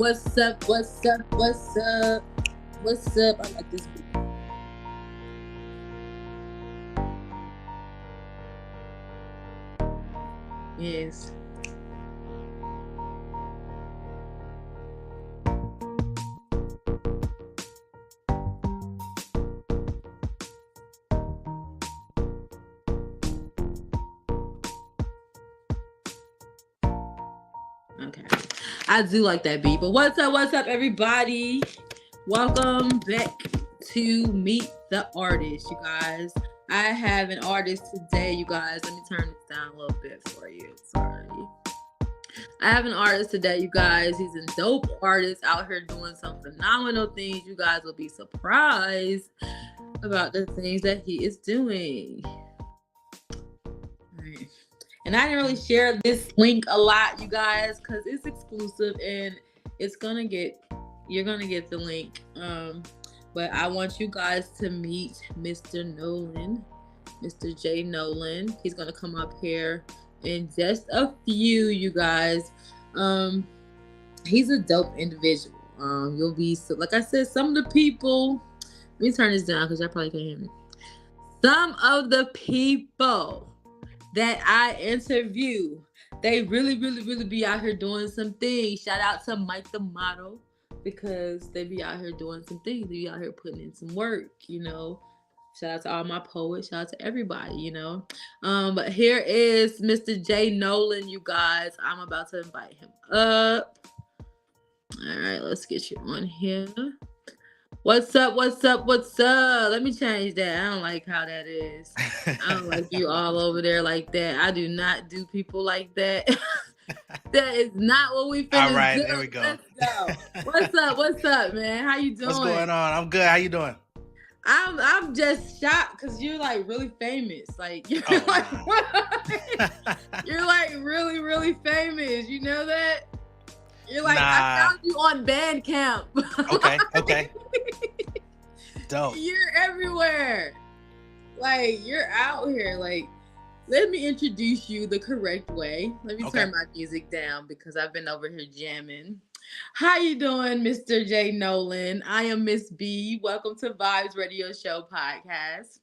What's up? What's up? What's up? What's up? I like this beat. Yes. Okay. I do like that beat. But what's up? What's up, everybody? Welcome back to Meet the Artist, you guys. I have an artist today, you guys. Let me turn this down a little bit for you. Sorry. I have an artist today, you guys. He's a dope artist out here doing some phenomenal things. You guys will be surprised about the things that he is doing. Right. And I didn't really share this link a lot, you guys, because it's exclusive and it's gonna get you're gonna get the link. But I want you guys to meet Mr. Nolan, Mr. J Nolan. He's gonna come up here in just a few, you guys. He's a dope individual. You'll be like I said, some of the people. Let me turn this down because y'all probably can't hear me. Some of the people that I interview, they really be out here doing some things. Shout out to Mike the model, because they be out here doing some things. They be out here putting in some work, Shout out to all my poets. Shout out to everybody, But here is Mr. J Nolan, you guys. I'm about to invite him up. All right, let's get you on here. What's up? What's up? What's up? Let me change that. I don't like how that is. I don't like you all over there like that. I do not do people like that. That is not what we finna all right, do. There we go. Let's go. What's up? What's up, man? How you doing? What's going on? I'm good. How you doing? I'm just shocked because you're like really famous. Like you're you're like really famous. You know that? You're like, I found you on Bandcamp. Okay. Dope. You're everywhere. Like, you're out here. Like, let me introduce you the correct way. Let me turn my music down because I've been over here jamming. How you doing, Mr. J Nolan? I am Miss B. Welcome to Vibes Radio Show Podcast.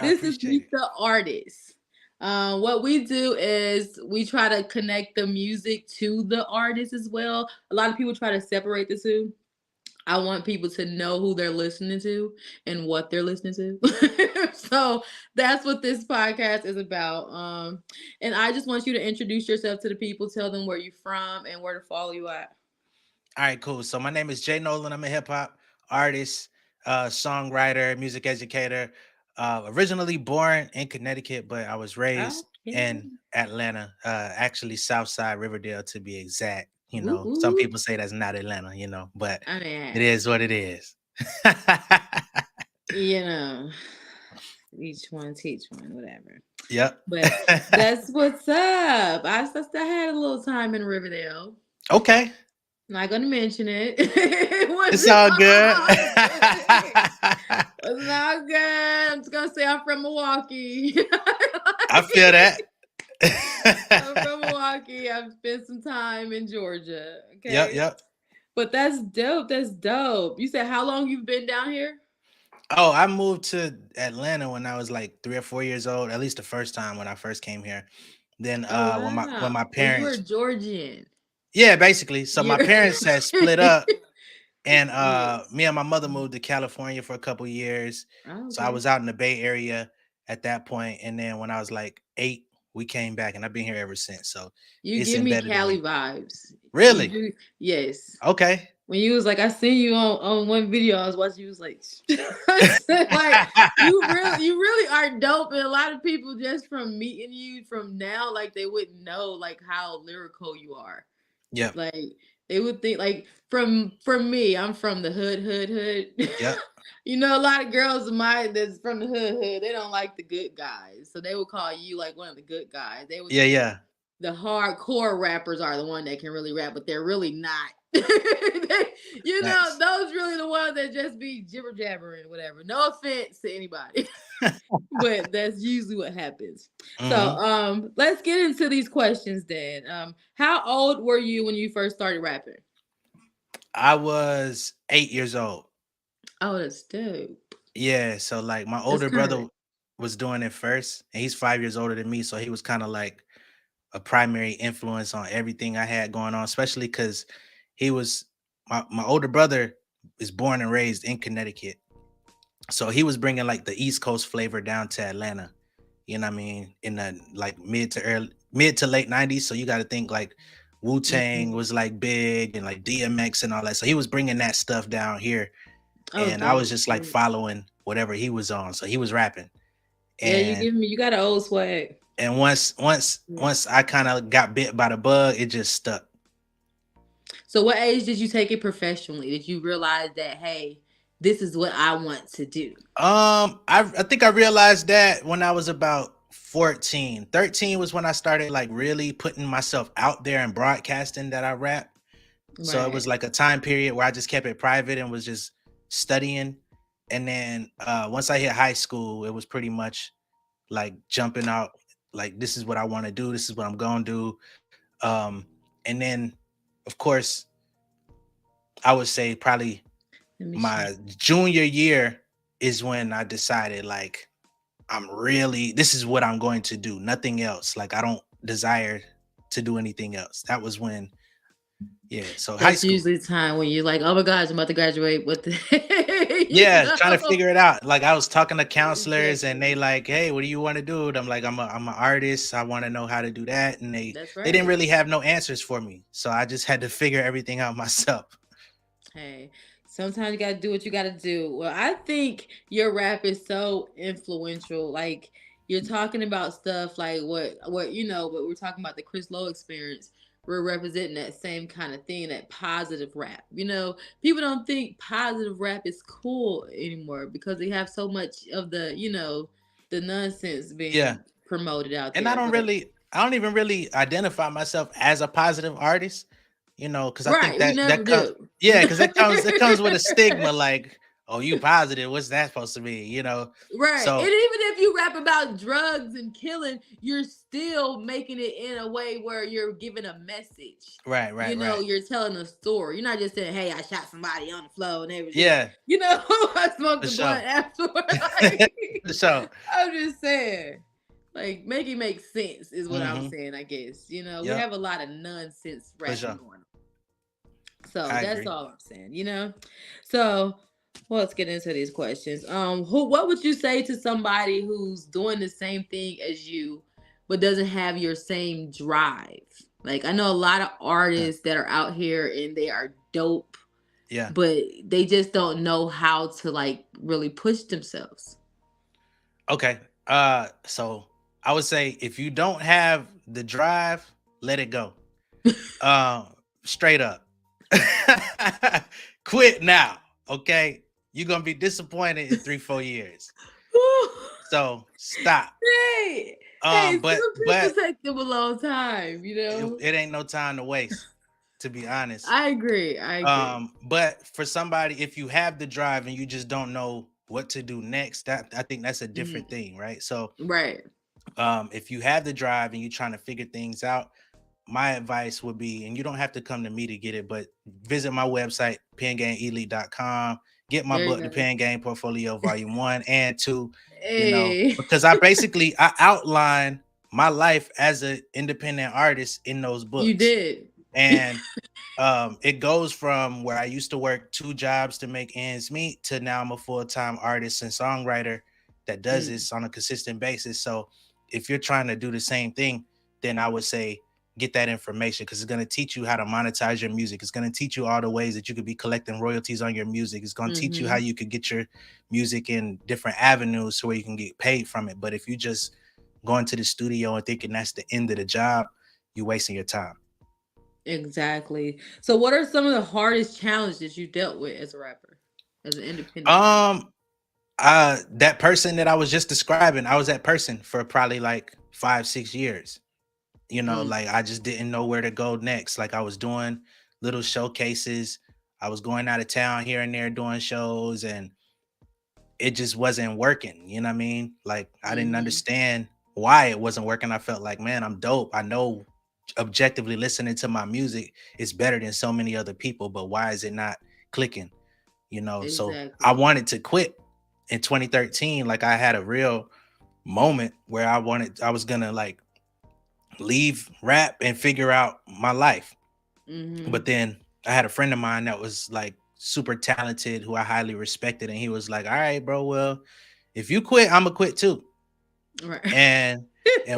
This is Meet the Artist. What we do is we try to connect the music to the artist as well. A lot of people try to separate the two. I want people to know who they're listening to and what they're listening to. So that's what this podcast is about. And I just want you to introduce yourself to the people, tell them where you're from and where to follow you at. All right, cool. So my name is J Nolan. I'm a hip hop artist, songwriter, music educator. Originally born in Connecticut, but I was raised in Atlanta, actually Southside Riverdale to be exact. Some people say that's not Atlanta, but it is what it is. Each one teach one, whatever. Yep. But that's what's up. I had a little time in Riverdale. Okay. Not gonna mention it. It's all good. It's not good. I'm just gonna say I'm from Milwaukee. I feel that. I'm from Milwaukee. I've spent some time in Georgia. Okay. Yep. But that's dope. That's dope. You said how long you've been down here? Oh, I moved to Atlanta when I was like 3 or 4 years old. At least the first time when I first came here. Then when my parents, you were Georgian. Yeah, basically. So my parents had split up, and me and my mother moved to California for a couple years. Okay. So I was out in the Bay Area at that point, and then when I was like 8, we came back, and I've been here ever since. So you give me Cali vibes. Really? Yes. Okay. When you was like, I seen you on one video I was watching, you was like, like you really are dope. And a lot of people just from meeting you from now, like they wouldn't know like how lyrical you are. Yeah. Like they would think like from me, I'm from the hood. Yeah. A lot of girls of mine that's from the hood, they don't like the good guys. So they would call you like one of the good guys. They would Yeah. The hardcore rappers are the one that can really rap, but they're really not. Those really the ones that just be jibber jabbering, whatever. No offense to anybody. But that's usually what happens. Mm-hmm. So let's get into these questions then. How old were you when you first started rapping? I was 8 years old. Oh, that's dope. Yeah, so like my That's older kind of brother was doing it first, and he's 5 years older than me, so he was kind of like a primary influence on everything I had going on, especially because he was my older brother is born and raised in Connecticut, so he was bringing like the East Coast flavor down to Atlanta. You know what I mean? In the like mid to late '90s. So you got to think like Wu Tang mhm. was like big and like DMX and all that. So he was bringing that stuff down here, Oh, and I was dope, just like dope. following whatever he was on. So he was rapping, Yeah, you and give me. You got an old swag. once I kind of got bit by the bug, it just stuck. So, what age did you take it professionally? Did you realize that, hey, this is what I want to do? I think I realized that when I was about 14. 13 was when I started like really putting myself out there and broadcasting that I rap. So it was Right. like a time period where I just kept it private and was just studying. And then once I hit high school, it was pretty much like jumping out, like this is what I want to do, this is what I'm gonna do. And then of course, I would say probably Let me show. my junior year is when I decided like this is what I'm going to do, nothing else. Like I don't desire to do anything else. That was when, yeah. So high That's school. usually the time when you're like, oh my gosh, I'm about to graduate. What the, you Yeah, trying to know? figure it out. Like I was talking to counselors and they Exactly. like, "Hey, what do you want to do?" And I'm like, I'm an artist. I want to know how to do that." And That's they didn't right. really have no answers for me. So I just had to figure everything out myself. Hey, sometimes you gotta do what you gotta do. Well, I think your rap is so influential. Like you're talking about stuff like what but we're talking about the Chris Lowe experience. We're representing that same kind of thing, that positive rap. People don't think positive rap is cool anymore because they have so much of the nonsense Yeah. being promoted out And there. But I don't even really identify myself as a positive artist, because I think right, we never that comes, do. yeah, because it comes with a stigma like, oh, you positive, what's that supposed to be, Right. And so even if you rap about drugs and killing, you're still making it in a way where you're giving a message. right, right, right. You're telling a story. You're not just saying, hey, I shot somebody on the floor and they was just, Yeah, I smoked for the blunt sure. afterward. Like, For sure. I'm just saying. Like, make it make sense is what I'm Mm-hmm. saying, I guess. We Yep, have a lot of nonsense for rapping sure. going on. So I that's agree. all I'm saying. So well, let's get into these questions. What would you say to somebody who's doing the same thing as you, but doesn't have your same drive? Like I know a lot of Yeah. artists that are out here and they are dope, Yeah. but they just don't know how to like really push themselves. Okay. So I would say if you don't have the drive, let it go. Straight up. Quit now. Okay. You're gonna be disappointed in 3, 4 years. So stop. Hey, hey, some people But take them a long time. it ain't no time to waste, to be honest. I agree. I agree. But for somebody, if you have the drive and you just don't know what to do next, that I think that's a different Mhm. thing, right? So Right. if you have the drive and you're trying to figure things out, my advice would be, and you don't have to come to me to get it, but visit my website, pengameelite.com, get my There you book, The go. Pen Game Portfolio Volume 1 and 2, Hey, because I outline my life as an independent artist in those you books. did. And it goes from where I used to work 2 jobs to make ends meet to now I'm a full-time artist and songwriter that does Mm, this on a consistent basis. So if you're trying to do the same thing, then I would say get that information because it's going to teach you how to monetize your music. It's going to teach you all the ways that you could be collecting royalties on your music. It's going to teach you how mhm. you could get your music in different avenues so where you can get paid from it. But if you just going to the studio and thinking that's the end of the job, you're wasting your time. Exactly. So, what are some of the hardest challenges you dealt with as a rapper, as an independent artist? Um, that person that I was just describing, I was that person for probably like 5, 6 years. Mm, Like I just didn't know where to go next. Like I was doing little showcases. I was going out of town here and there doing shows and it just wasn't working. You know what I mean? Like I didn't mhm. understand why it wasn't working. I felt like, man, I'm dope. I know. objectively listening to my music is better than so many other people, but why is it not clicking? So I Exactly. wanted to quit in 2013. Like I had a real moment where I was gonna like leave rap and figure out my life. But Mm-hmm. then I had a friend of mine that was like super talented who I highly respected, and he was like, all right, bro, well, if you quit, I'ma quit too. Right. And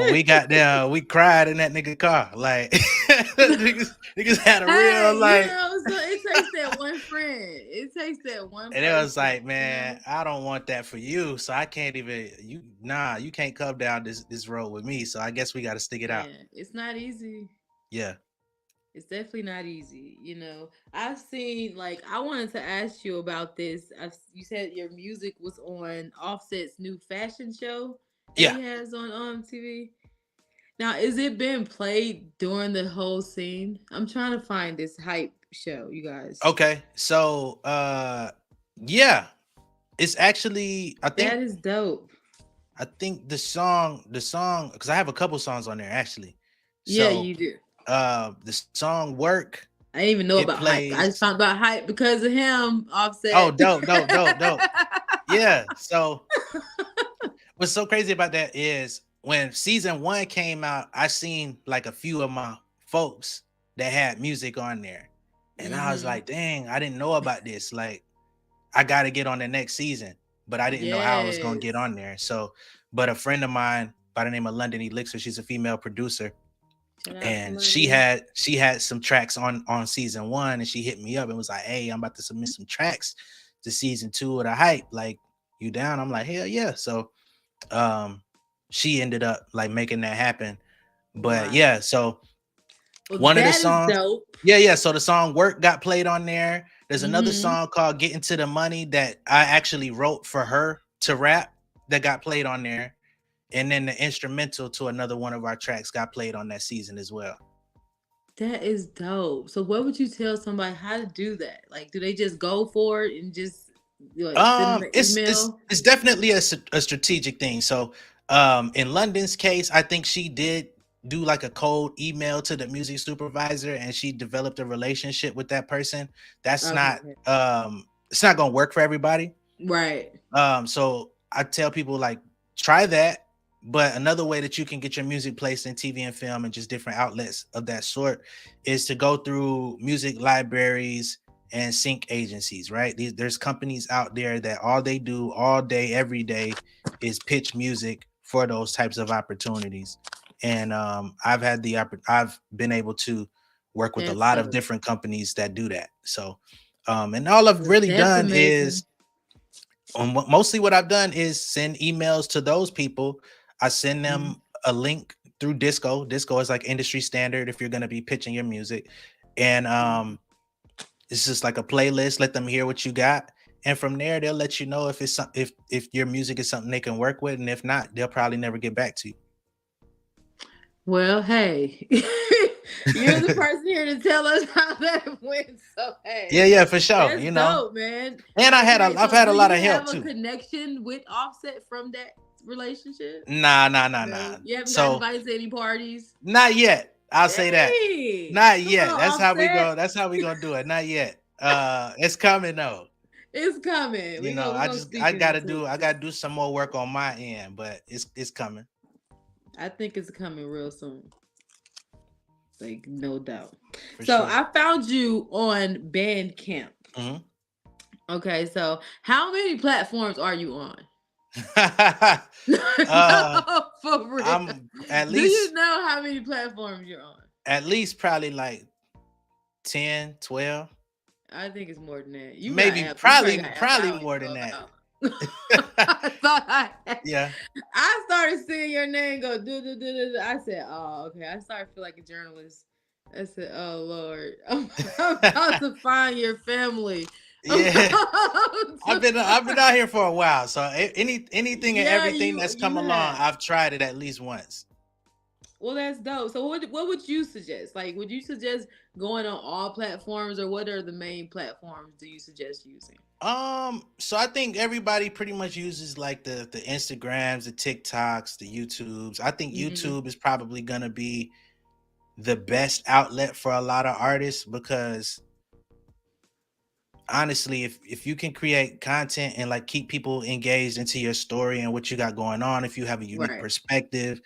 we got there, we cried in that nigga car. Like niggas had a real Hey, you like, know, so it takes that one friend. It takes that one and it was person, like, you man, know? I don't want that for you. So I can't even you can't come down this road with me. So I guess we gotta stick it out. Man, it's not easy. Yeah. It's definitely not easy, you know. I've seen like I wanted to ask you about this. You said your music was on Offset's new fashion show that Yeah. he has on TV. Now, is it being played during the whole scene? I'm trying to find this hype show, you guys. Okay. So yeah. It's actually That is dope. I think the song because I have a couple songs on there actually. Yeah, So you do. the song Work, I didn't even know it about hype. I just plays. found about hype because of him, Oh, Offset. dope. Yeah. So what's so crazy about that is when season one came out, I seen like a few of my folks that had music on there. And I was Mm-hmm. like, dang, I didn't know about this. Like, I gotta get on the next season. But I didn't know how I was gonna get Yes. on there. So, but a friend of mine by the name of London Elixir, she's a female producer, Shout out to and London. she had some tracks on season one, and she hit me up and was like, hey, I'm about to submit some tracks to season two of the hype. Like, you down? I'm like, hell yeah. So um she ended up like making that happen. But Wow. yeah, so Well, one of the that is songs, dope. yeah, so the song Work got played on there. There's another Mm-hmm. song called Getting to the Money that I actually wrote for her to rap that got played on there. And then the instrumental to another one of our tracks got played on that season as well. That is dope. So, what would you tell somebody how to do that? Like, do they just go for it and just like send them an email? It's definitely a strategic thing. So in London's case, I think she did do like a cold email to the music supervisor, and she developed a relationship with that person. That's Okay. not it's not gonna work for everybody. Right. So I tell people like try that. But another way that you can get your music placed in TV and film and just different outlets of that sort is to go through music libraries and sync agencies, right? There's companies out there that all they do all day, every day is pitch music for those types of opportunities. And I've been able to work with a That's lot of dope. different companies that do that. So and all I've Well, really that's done amazing. is mostly what I've done is send emails to those people. I send Mhm. them a link through Disco. Disco is like industry standard if you're going to be pitching your music. And it's just like a playlist. Let them hear what you got. And from there, they'll let you know if if your music is something they can work with. And if not, they'll probably never get back to Well, hey, you're the you. person here to tell us how that went. So, Yeah, hey, yeah, for sure. that's You know, dope, man. and So, wait, I've so had do a lot you of help have a too. connection with Offset from that relationship? Nah. No, you haven't got So invited to any parties. not yet. I'll say that. Dang, Not come yet. on, Offset. That's how we gonna do it. Not yet. It's coming though. It's coming. You know, We gonna speak it into I gotta existence. do some more work on my end, but it's coming I think it's coming real soon. Like no doubt. for So sure. I found you on Bandcamp. Hmm. Okay, so how many platforms are you on? uh No, for real. I'm Do you know how many platforms you're on? at least probably like 10, 12, I think it's more than that. You got maybe apps. You probably got apps I probably don't even more know than that. about. I thought Yeah. I started seeing your name go do do do do. I said, "Oh, okay." I started to feel like a journalist. I said, "Oh Lord, I'm about to find your family." I'm Yeah. about to I've been find. out here for a while, so anything and Yeah, everything you that's come you along, have. I've tried it at least once. Well, that's dope. So, what would you suggest? Like, would you suggest going on all platforms, or what are the main platforms do you suggest using? So I think everybody pretty much uses like the Instagrams, the TikToks, the YouTubes. I think Mm-hmm. YouTube is probably gonna be the best outlet for a lot of artists because honestly, if you can create content and like keep people engaged into your story and what you got going on, if you have a unique Right. perspective,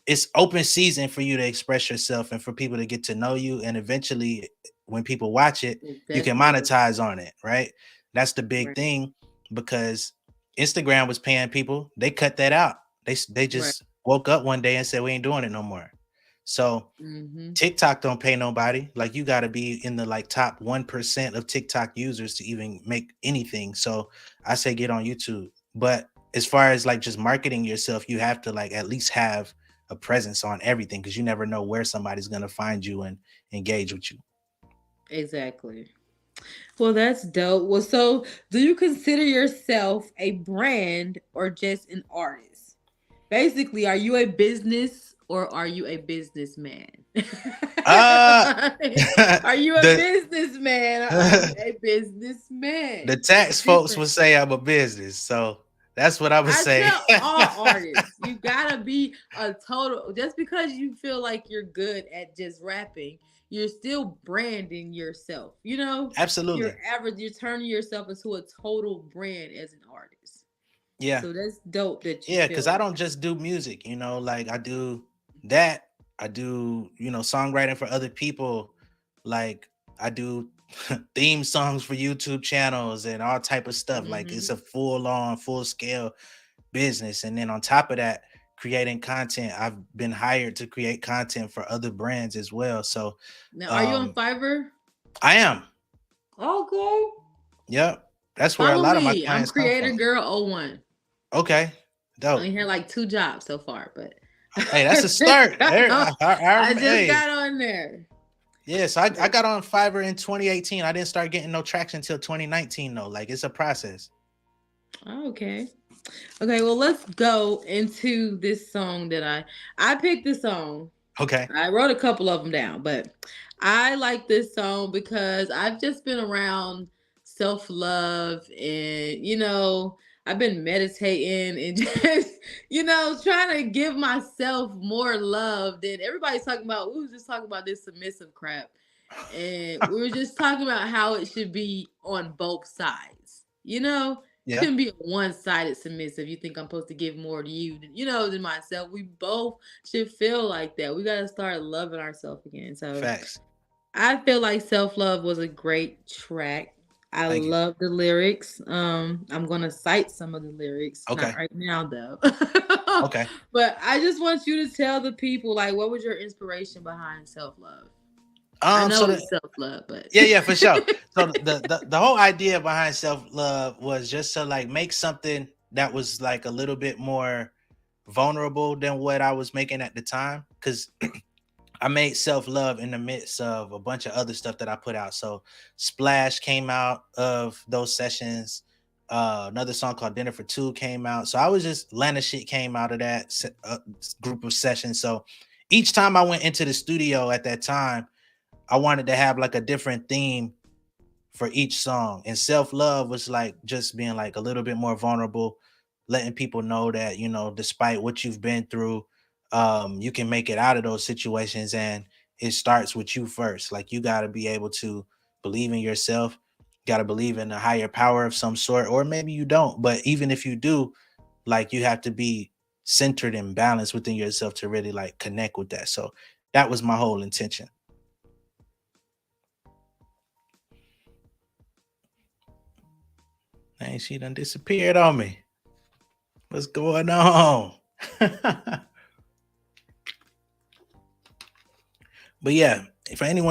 it's open season for you to express yourself and for people to get to know you. And eventually, when people watch it, It's you can definitely monetize on it, right? That's the big right. thing because Instagram was paying people. They cut that out. They Right. just woke up one day and said we ain't doing it no more. So Mm-hmm. TikTok don't pay nobody. Like you got to be in the like top 1% of TikTok users to even make anything. So I say get on YouTube. But as far as like just marketing yourself, you have to like at least have a presence on everything because you never know where somebody's going to find you and engage with you. Exactly. Well, that's dope. Well, so do you consider yourself a brand or just an artist? Basically, are you a business or are you a businessman? Uh Are you a the businessman or are you a businessman? the It's tax folks different. would say I'm a business. So that's what I would I say. tell all artists, you gotta be a total. Just because you feel like you're good at just rapping, you're still branding yourself. You know, you're Absolutely. average. You're turning yourself into a total brand as an artist. Yeah. So that's dope that you Yeah, feel because I like don't just do music, like I do that. I do, songwriting for other people. Like I do theme songs for YouTube channels and all type of that. stuff. Like it's Hmm. a full on, full scale business. And then on top of that, creating content. I've been hired to create content for other brands as well. So Now, are you on um Fiverr? I am. Okay. Yep. That's where a Follow lot of my me. I'm clients come Creator from. Girl oh 01. Okay. I only Dope. had like 2 jobs so far, but Hey, I that's a just start. got on. I just Hey, got on there. yes, I But got on Fiverr in 2018. I didn't start getting no traction until 2019 though. Like it's a process. okay. Okay, well let's go into this song that I picked this song. Okay. I wrote a couple of them down, but I like this song because I've just been around self-love and I've been meditating and just trying to give myself more love than everybody's talking about. We was just talking about this submissive crap. And we were just talking about how it should be on both sides. Yeah. Shouldn't be a one-sided submissive. You think I'm supposed to give more to you than myself. We both should feel like that. We gotta start loving ourselves again. So Facts. I feel like self-love was a great track. I Thank you. love the lyrics. I'm gonna cite some of the lyrics, not Okay. right now though. Okay. But I just want you to tell the people, like, what was your inspiration behind self-love? I So know the it's self-love, but yeah, for sure. So the whole idea behind self-love was just to like make something that was like a little bit more vulnerable than what I was making at the time. Cause I made self love in the midst of a bunch of other stuff that I put out. So Splash came out of those sessions. Another song called Dinner for Two came out. So I was just Lana shit came out of that group of sessions. So each time I went into the studio at that time, I wanted to have like a different theme for each song. And self love was like just being like a little bit more vulnerable, letting people know that, despite what you've been through, you can make it out of those situations. And it starts with you first. Like you got to be able to believe in yourself, got to believe in a higher power of some sort, or maybe you don't. But even if you do, like you have to be centered and balanced within yourself to really like connect with that. So that was my whole intention. Hey, she done disappeared on me. What's going on? But yeah, for anyone